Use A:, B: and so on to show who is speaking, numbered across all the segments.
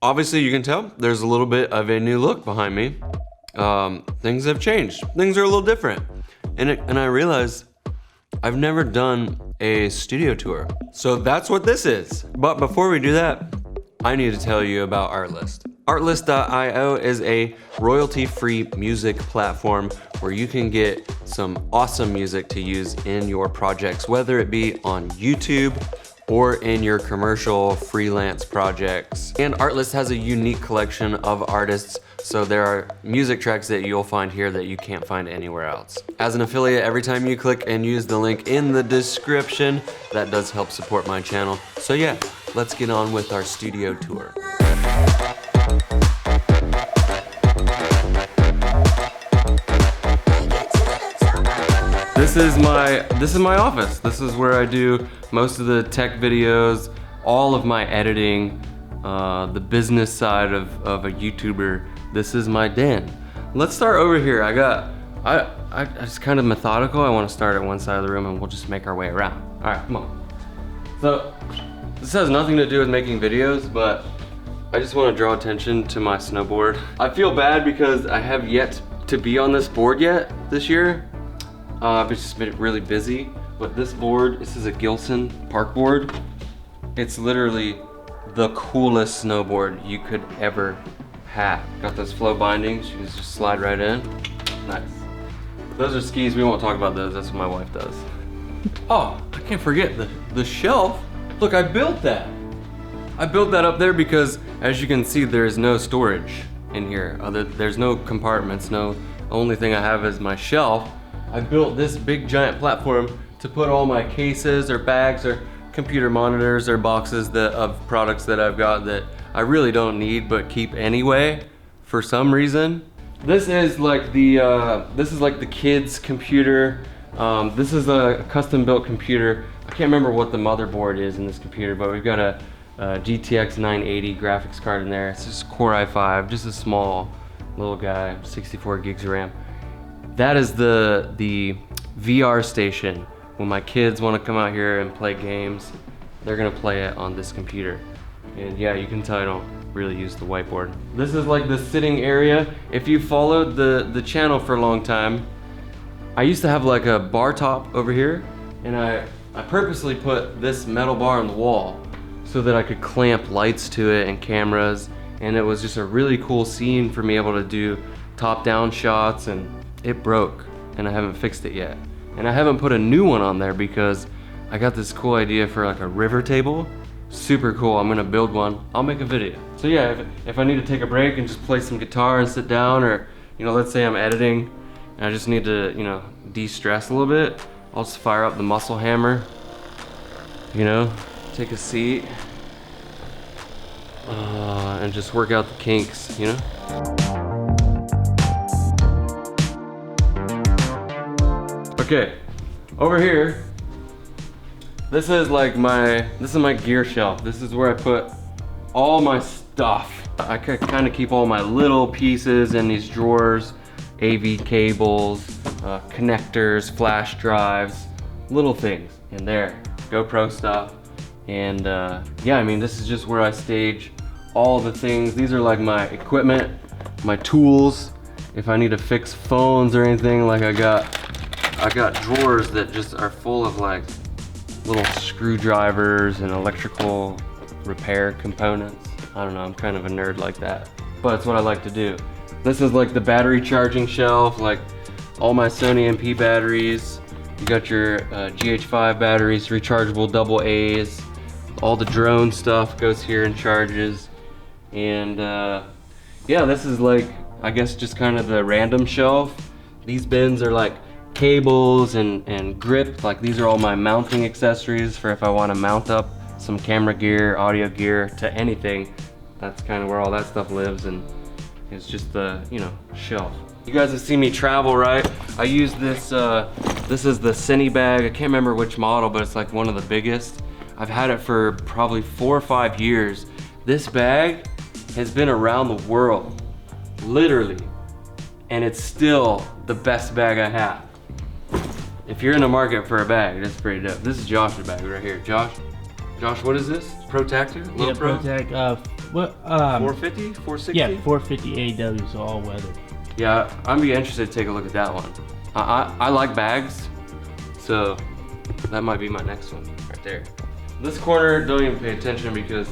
A: Obviously, you can tell there's a little bit of a new look behind me. Things have changed. Things are a little different. And I realized I've never done a studio tour. So that's what this is. But before we do that, I need to tell you about Artlist. Artlist.io is a royalty-free music platform where you can get some awesome music to use in your projects, whether it be on YouTube or in your commercial freelance projects. And Artlist has a unique collection of artists, so there are music tracks that you'll find here that you can't find anywhere else. As an affiliate, every time you click and use the link in the description, that does help support my channel. So yeah, let's get on with our studio tour. This is my office. This is where I do most of the tech videos, all of my editing, the business side of a YouTuber. This is my den. Let's start over here. I just kind of methodical. I want to start at one side of the room and we'll just make our way around. All right, come on. So this has nothing to do with making videos, but I just want to draw attention to my snowboard. I feel bad because I have yet to be on this board yet this year. I've just been really busy, but this board, this is a Gilson park board. It's literally the coolest snowboard you could ever have. Got those flow bindings, you can just slide right in. Nice. Those are skis, we won't talk about those, that's what my wife does. Oh, I can't forget the shelf. Look, I built that. I built that up there because, as you can see, there is no storage in here. There's no compartments, the only thing I have is my shelf. I built this big giant platform to put all my cases or bags or computer monitors or boxes of products that I've got that I really don't need but keep anyway for some reason. This is like the kids' computer. This is a custom built computer. I can't remember what the motherboard is in this computer, but we've got a GTX 980 graphics card in there. It's just Core i5, just a small little guy, 64 gigs of RAM. That is the VR station. When my kids want to come out here and play games, they're gonna play it on this computer. And yeah, you can tell I don't really use the whiteboard. This is like the sitting area. If you followed the channel for a long time, I used to have like a bar top over here, and I purposely put this metal bar on the wall so that I could clamp lights to it and cameras, and it was just a really cool scene for me able to do top-down shots, and it broke and I haven't fixed it yet. And I haven't put a new one on there because I got this cool idea for like a river table. Super cool, I'm gonna build one. I'll make a video. So yeah, if I need to take a break and just play some guitar and sit down, or let's say I'm editing and I just need to de-stress a little bit, I'll just fire up the muscle hammer, take a seat, and just work out the kinks, Okay, over here, this is my gear shelf. This is where I put all my stuff. I kind of keep all my little pieces in these drawers, AV cables, connectors, flash drives, little things in there, GoPro stuff. And yeah, I mean, this is just where I stage all the things. These are like my equipment, my tools. If I need to fix phones or anything, like I got drawers that just are full of like little screwdrivers and electrical repair components. I don't know, I'm kind of a nerd like that, but it's what I like to do. This is like the battery charging shelf, like all my Sony MP batteries. You got your GH5 batteries, rechargeable double A's. All the drone stuff goes here and charges. And yeah, this is like, I guess just kind of the random shelf. These bins are like cables and grip. Like these are all my mounting accessories for if I want to mount up some camera gear, audio gear to anything. That's kind of where all that stuff lives. And is just the, you know, shelf. You guys have seen me travel, right? I use this, this is the Cine bag. I can't remember which model, but it's like one of the biggest. I've had it for probably 4 or 5 years. This bag has been around the world, literally, and it's still the best bag I have. If you're in the market for a bag, that's pretty dope. This is Josh's bag right here. Josh, what is this? Protactor?
B: Yeah, Protect. What?
A: 450? 460?
B: Yeah, 450 AW, so all weather.
A: Yeah, I'd be interested to take a look at that one. I like bags, so that might be my next one right there. This corner, don't even pay attention because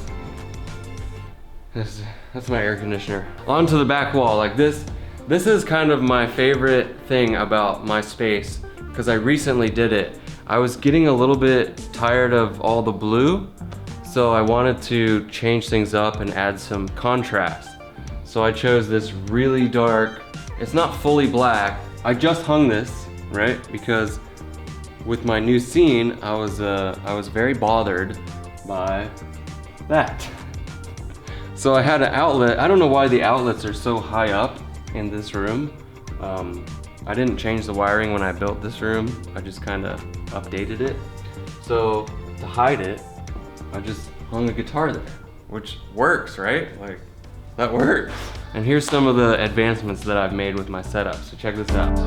A: that's my air conditioner. Onto the back wall, like this is kind of my favorite thing about my space because I recently did it. I was getting a little bit tired of all the blue, so I wanted to change things up and add some contrast. So I chose this really dark, it's not fully black. I just hung this, right? Because with my new scene, I was very bothered by that. So I had an outlet. I don't know why the outlets are so high up in this room. I didn't change the wiring when I built this room. I just kind of updated it. So to hide it, I just hung a guitar there, which works, right? Like, that works. And here's some of the advancements that I've made with my setup. So check this out.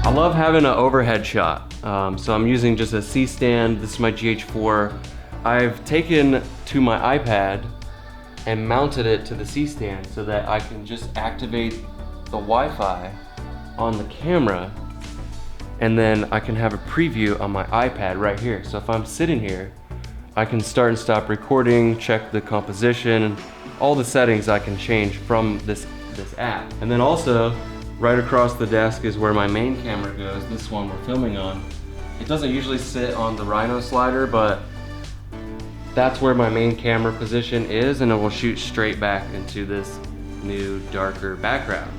A: I love having an overhead shot. So I'm using just a C-stand. This is my GH4. I've taken to my iPad and mounted it to the C-stand so that I can just activate the Wi-Fi on the camera, and then I can have a preview on my iPad right here. So if I'm sitting here, I can start and stop recording, check the composition, all the settings I can change from this app. And then also, right across the desk is where my main camera goes, this one we're filming on. It doesn't usually sit on the Rhino slider, but that's where my main camera position is, and it will shoot straight back into this new darker background.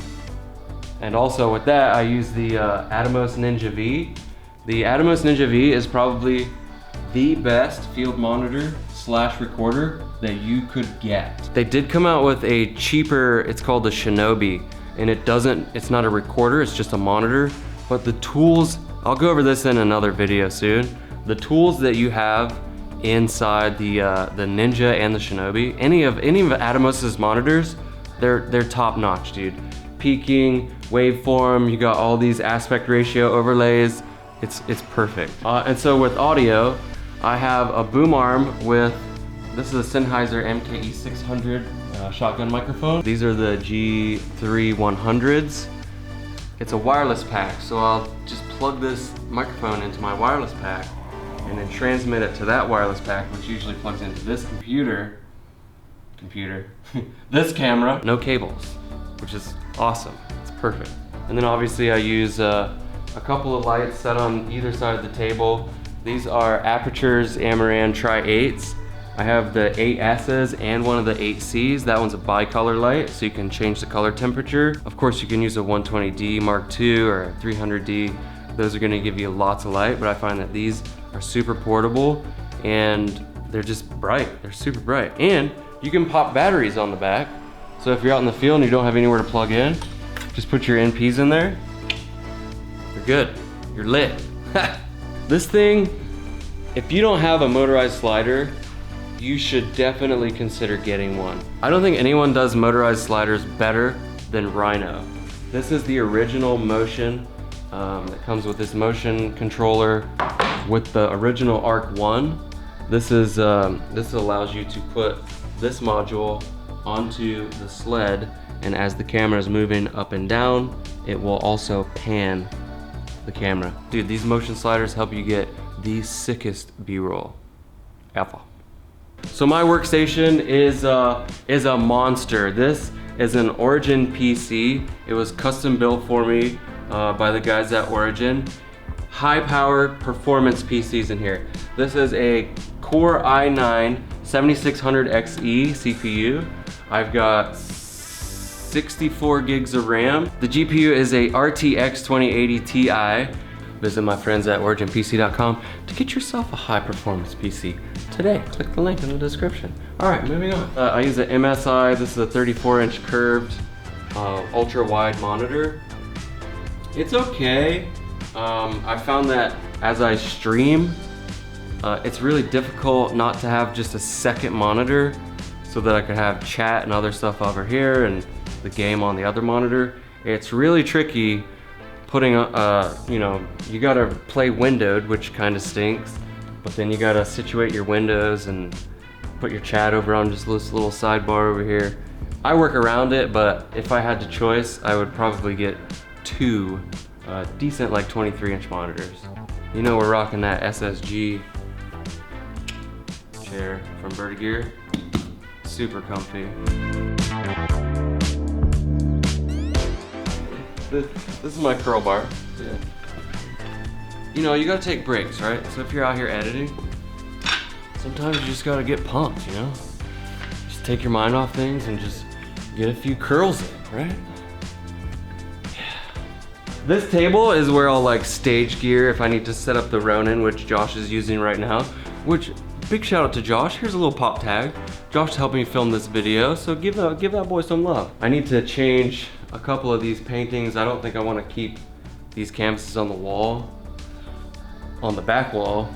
A: And also with that, I use the Atomos Ninja V. The Atomos Ninja V is probably the best field monitor / recorder that you could get. They did come out with a cheaper, it's called the Shinobi, and it's not a recorder, it's just a monitor. But the tools, I'll go over this in another video soon. The tools that you have inside the Ninja and the Shinobi, any of Atomos's monitors, they're top notch, dude. Peaking, waveform, you got all these aspect ratio overlays. It's perfect. And so with audio, I have a boom arm with, this is a Sennheiser MKE 600 shotgun microphone. These are the G3 100s. It's a wireless pack, so I'll just plug this microphone into my wireless pack and then transmit it to that wireless pack, which usually plugs into this this camera. No cables, which is awesome. It's perfect. And then obviously I use a couple of lights set on either side of the table. These are Aperture's Amaran Tri-8s. I have the 8S's and one of the 8C's. That one's a bicolor light, so you can change the color temperature. Of course, you can use a 120D Mark II or a 300D. Those are gonna give you lots of light, but I find that these are super portable and they're just bright. They're super bright. And you can pop batteries on the back. So if you're out in the field and you don't have anywhere to plug in, just put your NPs in there. You're good. You're lit. This thing, if you don't have a motorized slider, you should definitely consider getting one. I don't think anyone does motorized sliders better than Rhino. This is the original Motion. It comes with this motion controller with the original Arc 1. This allows you to put this module onto the sled, and as the camera is moving up and down, it will also pan the camera. Dude, these motion sliders help you get the sickest B-roll ever. So my workstation is a monster. This is an Origin PC. It was custom built for me by the guys at Origin. High power performance PCs in here. This is a Core i9 7600XE CPU. I've got 64 gigs of RAM. The GPU is a RTX 2080 Ti. Visit my friends at originpc.com to get yourself a high performance PC today. Click the link in the description. All right, moving on. I use an MSI. This is a 34-inch curved ultra-wide monitor. It's okay. I found that as I stream, it's really difficult not to have just a second monitor so that I could have chat and other stuff over here and the game on the other monitor. It's really tricky putting, you know, you gotta play windowed, which kind of stinks, but then you gotta situate your windows and put your chat over on just this little sidebar over here. I work around it, but if I had the choice, I would probably get two decent like 23-inch monitors. You know we're rocking that SSG chair from Vertigear. Super comfy. This is my curl bar. Yeah. You know, you gotta take breaks, right? So if you're out here editing, sometimes you just gotta get pumped, you know? Just take your mind off things and just get a few curls in, right? Yeah. This table is where I'll like stage gear if I need to set up the Ronin, which Josh is using right now, which, big shout out to Josh. Here's a little pop tag. Josh helped me film this video, so give that boy some love. I need to change a couple of these paintings. I don't think I want to keep these canvases on the wall, on the back wall.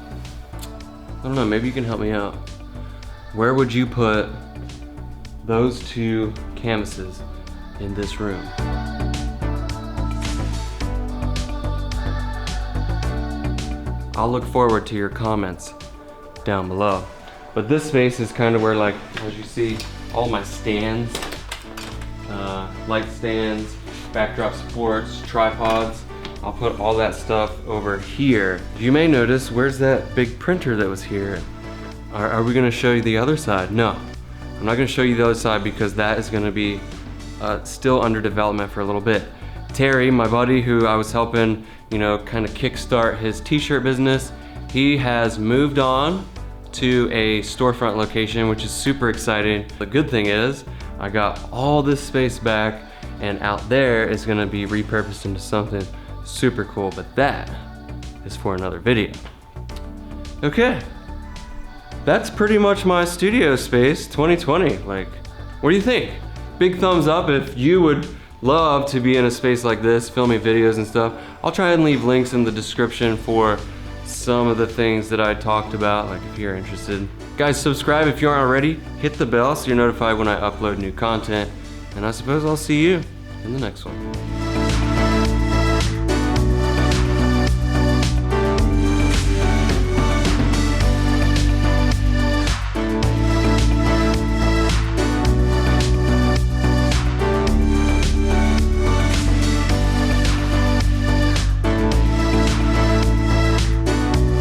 A: I don't know, maybe you can help me out. Where would you put those two canvases in this room? I'll look forward to your comments down below. But this space is kind of where, like, as you see, all my stands, light stands, backdrop supports, tripods. I'll put all that stuff over here. You may notice, where's that big printer that was here? Are we gonna show you the other side? No, I'm not gonna show you the other side because that is gonna be still under development for a little bit. Terry, my buddy who I was helping, you know, kind of kickstart his t-shirt business, he has moved on to a storefront location, which is super exciting. The good thing is, I got all this space back, and out there is gonna be repurposed into something super cool, but that is for another video. Okay, that's pretty much my studio space 2020. Like, what do you think? Big thumbs up if you would love to be in a space like this, filming videos and stuff. I'll try and leave links in the description for some of the things that I talked about, like if you're interested. Guys, subscribe if you aren't already. Hit the bell so you're notified when I upload new content. And I suppose I'll see you in the next one.